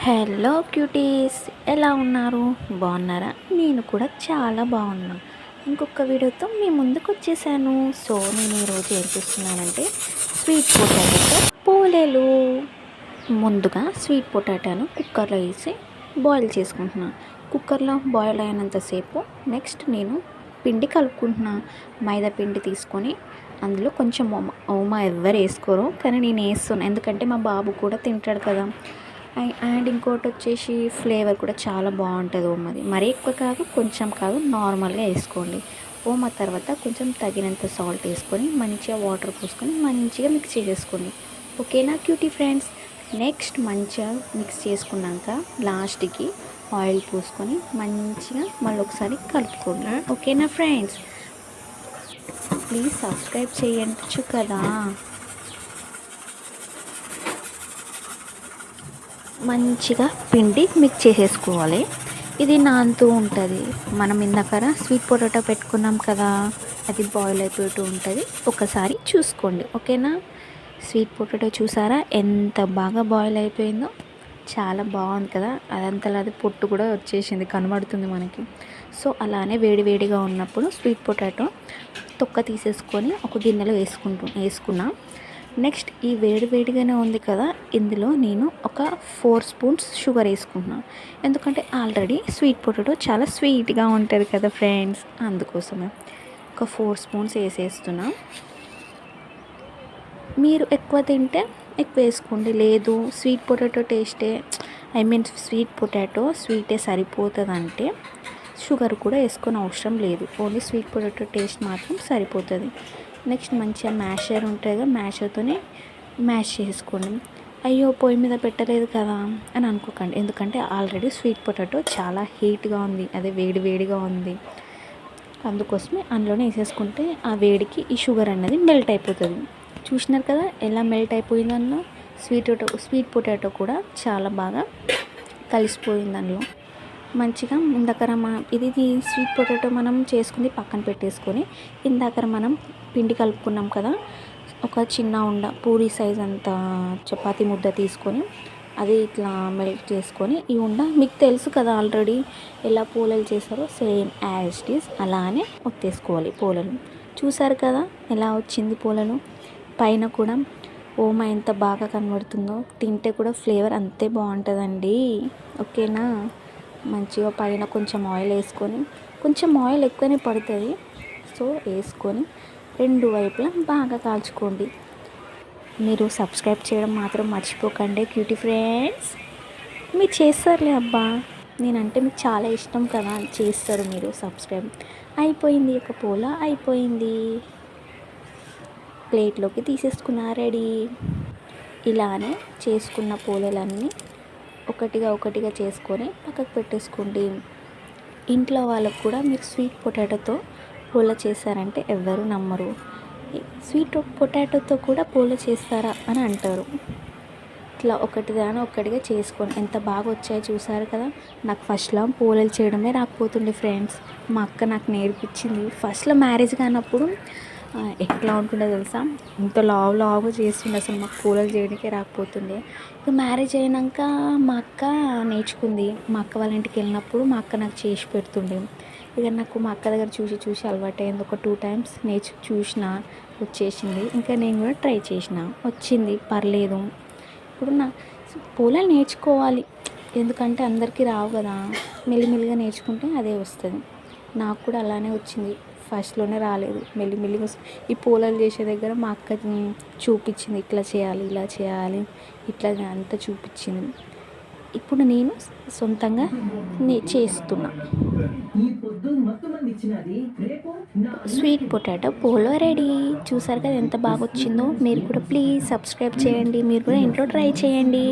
Hello cuties, ఎలా ఉన్నారు? బాగున్నారా? నేను కూడా చాలా బాగున్నా. ఇంకొక వీడియోతో మీ ముందుకు వచ్చేసాను. సో నేను ఈరోజు ఏం చేస్తున్నానంటే స్వీట్ పొటాటోతో పోలేలు. ముందుగా స్వీట్ పొటాటోను కుక్కర్లో వేసి బాయిల్ చేసుకుంటున్నాను. కుక్కర్లో బాయిల్ అయినంతసేపు నెక్స్ట్ నేను పిండి కలుపుకుంటున్నా. మైదా పిండి తీసుకొని అందులో కొంచెం ఓమా ఎవ్వరు వేసుకోరు, కానీ నేను వేస్తున్నాను ఎందుకంటే మా బాబు కూడా తింటాడు కదా. అండ్ ఇంకోటి వచ్చేసి ఫ్లేవర్ కూడా చాలా బాగుంటుంది ఓమాది. మరీ ఎక్కువ కాదు, కొంచెం కాదు, నార్మల్గా వేసుకోండి. ఓమా తర్వాత కొంచెం తగినంత సాల్ట్ వేసుకొని మంచిగా వాటర్ పోసుకొని మంచిగా మిక్స్ చేసేసుకోండి. ఓకేనా క్యూటీ ఫ్రెండ్స్? నెక్స్ట్ మంచిగా మిక్స్ చేసుకున్నాక లాస్ట్కి ఆయిల్ పోసుకొని మంచిగా మళ్ళీ ఒకసారి కలుపుకోండి. ఓకేనా ఫ్రెండ్స్? ప్లీజ్ సబ్స్క్రైబ్ చేయొచ్చు కదా. మంచిగా పిండి మిక్స్ చేసేసుకోవాలి. ఇది నానుతూ ఉంటుంది. మనం ఇందాక స్వీట్ పొటాటో పెట్టుకున్నాం కదా, అది బాయిల్ అయిపోతూ ఉంటుంది. ఒకసారి చూసుకోండి. ఓకేనా? స్వీట్ పొటాటో చూసారా ఎంత బాగా బాయిల్ అయిపోయిందో? చాలా బాగుంది కదా. అదంతలా అది పొట్టు కూడా వచ్చేసింది, కనబడుతుంది మనకి. సో అలానే వేడివేడిగా ఉన్నప్పుడు స్వీట్ పొటాటో తొక్క తీసేసుకొని ఒక గిన్నెలో వేసుకున్నా. నెక్స్ట్ ఈ వేడివేడిగానే ఉంది కదా, ఇందులో నేను ఒక 4 స్పూన్స్ షుగర్ వేసుకుంటున్నాను. ఎందుకంటే ఆల్రెడీ స్వీట్ పొటాటో చాలా స్వీట్గా ఉంటుంది కదా ఫ్రెండ్స్, అందుకోసమే ఒక 4 స్పూన్స్ వేసేస్తున్నా. మీరు ఎక్కువ తింటే ఎక్కువ వేసుకోండి, లేదు స్వీట్ పొటాటో టేస్టే స్వీట్ పొటాటో స్వీటే సరిపోతుంది అంటే షుగర్ కూడా వేసుకొని అవసరం లేదు. ఓన్లీ స్వీట్ పొటాటో టేస్ట్ మాత్రం సరిపోతుంది. నెక్స్ట్ మంచిగా మ్యాషర్ ఉంటుంది కదా, మ్యాషర్తోనే మ్యాష్ చేసుకోండి. అయ్యో పొయ్యి మీద పెట్టలేదు కదా అని అనుకోకండి, ఎందుకంటే ఆల్రెడీ స్వీట్ పొటాటో చాలా హీట్గా ఉంది, అదే వేడిగా ఉంది. అందుకోసమే అందులోనే వేసేసుకుంటే ఆ వేడికి ఈ షుగర్ అన్నది మెల్ట్ అయిపోతుంది. చూసినారు కదా ఎలా మెల్ట్ అయిపోయిందన్న. స్వీట్ పొటాటో కూడా చాలా బాగా కలిసిపోయింది అందులో. మంచిగా ఇందాక ఇది స్వీట్ పొటాటో మనం చేసుకుంది పక్కన పెట్టేసుకొని, ఇందాక మనం పిండి కలుపుకున్నాం కదా, ఒక చిన్న ఉండ పూరి సైజ్ అంత చపాతీ ముద్ద తీసుకొని అది ఇట్లా మెల్ట్ చేసుకొని, ఈ ఉండ మీకు తెలుసు కదా ఆల్రెడీ ఎలా పోలేలు చేస్తారో, సేమ్ యాజ్ ఇట్ ఈస్ అలానే ఒత్తేసుకోవాలి పోలేలు. చూసారు కదా ఎలా వచ్చింది పోలేలు. పైన కూడా ఓమా ఎంత బాగా కనబడుతుందో, తింటే కూడా ఫ్లేవర్ అంతే బాగుంటుందండి. ఓకేనా? మంచిగా పైన కొంచెం ఆయిల్ వేసుకొని, కొంచెం ఆయిల్ ఎక్కువనే పడుతుంది, సో వేసుకొని రెండు వైపులా బాగా కాల్చుకోండి. మీరు సబ్స్క్రైబ్ చేయడం మాత్రం మర్చిపోకండి క్యూటీ ఫ్రెండ్స్. మీరు చేస్తారులే అబ్బా, నేనంటే మీకు చాలా ఇష్టం కదా, చేస్తారు మీరు సబ్స్క్రైబ్. అయిపోయింది, ఒక పోల అయిపోయింది. ప్లేట్లోకి తీసేసుకున్నా, రెడీ. ఇలానే చేసుకున్న పోలేలన్నీ ఒకటిగా చేసుకొని పక్కకు పెట్టేసుకోండి. ఇంట్లో వాళ్ళకు కూడా మీరు స్వీట్ పొటాటోతో పోల చేశారంటే ఎవ్వరూ నమ్మరు. స్వీట్ పొటాటోతో కూడా పోల చేస్తారా అని అంటారు. ఇట్లా ఒక్కటిగా చేసుకోండి. ఎంత బాగా వచ్చాయో చూసారు కదా. నాకు ఫస్ట్లో పోలేలు చేయడమే రాకపోతుండే ఫ్రెండ్స్, మా అక్క నాకు నేర్పించింది. ఫస్ట్లో మ్యారేజ్ కానప్పుడు ఎట్లా ఉంటుండే తెలుసా, ఇంత లావుగా చేస్తుండే, అసలు మాకు పోలేలు చేయడానికే రాకపోతుండే. ఇక మ్యారేజ్ అయినాక మా అక్క నేర్చుకుంది. మా అక్క వాళ్ళ ఇంటికి వెళ్ళినప్పుడు మా అక్క నాకు చేసి పెడుతుండే. ఇక నాకు మా అక్క దగ్గర చూసి అలవాటైంది. ఒక 2 టైమ్స్ చూసిన, వచ్చేసింది. ఇంకా నేను కూడా ట్రై చేసిన, వచ్చింది, పర్లేదు. ఇప్పుడు పోలేలు నేర్చుకోవాలి, ఎందుకంటే అందరికీ రావు కదా, మెల్లిమెల్లిగా నేర్చుకుంటే అదే వస్తుంది. నాకు కూడా అలానే వచ్చింది, ఫస్ట్లోనే రాలేదు, మెల్లిమెల్లిగా ఈ పోలేలు చేసే దగ్గర మా అక్క చూపించింది, ఇట్లా చేయాలి, ఇలా చేయాలి, ఇట్లా అంతా చూపించింది. ఇప్పుడు నేను సొంతంగా చేస్తున్నా. Sweet potato polo ready. చూసారు కదా ఎంత బాగా వచ్చిందో. మీరు కూడా ప్లీజ్ సబ్స్క్రైబ్ చేయండి, మీరు కూడా ఇంట్లో ట్రై చేయండి.